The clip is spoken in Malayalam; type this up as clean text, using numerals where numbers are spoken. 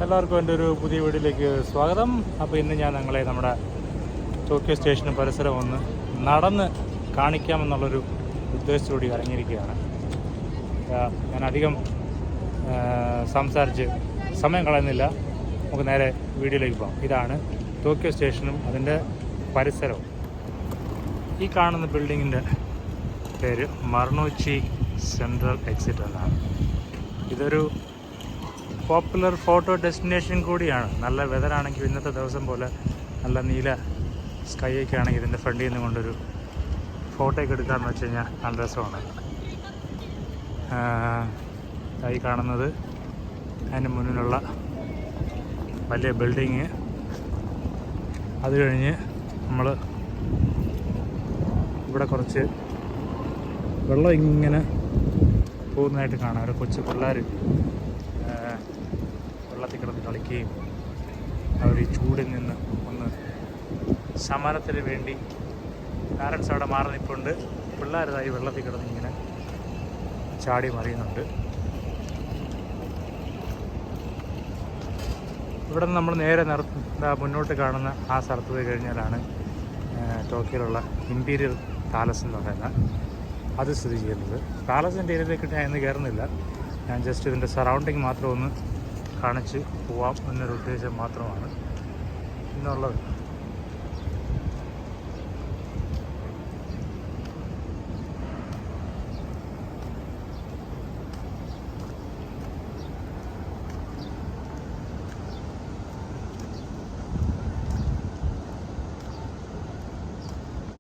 എല്ലാവർക്കും എൻ്റെ ഒരു പുതിയ വീഡിയോയിലേക്ക് സ്വാഗതം. അപ്പോൾ ഇന്ന് ഞാൻ നിങ്ങളെ നമ്മുടെ ടോക്കിയോ സ്റ്റേഷനും പരിസരം ഒന്ന് നടന്ന് കാണിക്കാമെന്നുള്ളൊരു ഉദ്ദേശത്തോടെ ഇറങ്ങിയിരിക്കുകയാണ്. ഞാൻ അധികം സംസാരിച്ച് സമയം കളയുന്നില്ല, നമുക്ക് നേരെ വീഡിയോയിലേക്ക് പോകാം. ഇതാണ് ടോക്കിയോ സ്റ്റേഷനും അതിൻ്റെ പരിസരവും. ഈ കാണുന്ന ബിൽഡിങ്ങിൻ്റെ പേര് മർണോച്ചി സെൻട്രൽ എക്സിറ്റ് എന്നാണ്. ഇതൊരു പോപ്പുലർ ഫോട്ടോ ഡെസ്റ്റിനേഷൻ കൂടിയാണ്. നല്ല വെതറാണെങ്കിൽ ഇന്നത്തെ ദിവസം പോലെ നല്ല നീല സ്കൈ ഒക്കെ ആണെങ്കിൽ ഇതിൻ്റെ ഫ്രണ്ടിൽ നിന്ന് കൊണ്ടൊരു ഫോട്ടോ ഒക്കെ എടുക്കാമെന്ന് വെച്ച് കഴിഞ്ഞാൽ നല്ല രസമാണ്. ഈ കാണുന്നത് അതിന് മുന്നിലുള്ള വലിയ ബിൽഡിങ്. അത് കഴിഞ്ഞ് നമ്മൾ ഇവിടെ കുറച്ച് വെള്ളം ഇങ്ങനെ പോകുന്നതായിട്ട് കാണാം. ഒരു കൊച്ചു പിള്ളേർ വെള്ളത്തിൽ കിടന്ന് കളിക്കുകയും അവർ ഈ ചൂടിൽ നിന്ന് ഒന്ന് ശമനത്തിന് വേണ്ടി പാരൻസ് അവിടെ മാറി നിൽപ്പുണ്ട്. പിള്ളേരതായി വെള്ളത്തിൽ കിടന്ന് ഇങ്ങനെ ചാടി മറിയുന്നുണ്ട്. ഇവിടെ നിന്ന് നമ്മൾ നേരെ മുന്നോട്ട് കാണുന്ന ആ സ്ഥലത്ത് പോയി കഴിഞ്ഞാലാണ് ടോക്കിയോയിലുള്ള ഇമ്പീരിയൽ പാലസ് എന്ന് പറയുന്നത് അത് സ്ഥിതി ചെയ്യുന്നത്. പാലസിൻ്റെ ഏരിയയിലേക്ക് ഞാൻ ഇന്ന് കയറുന്നില്ല. ഞാൻ ജസ്റ്റ് ഇതിൻ്റെ സറൗണ്ടിങ് മാത്രം ഒന്ന് കാണിച്ച് പോവാം എന്നൊരു ഉദ്ദേശം മാത്രമാണ് ഇന്നുള്ളത്.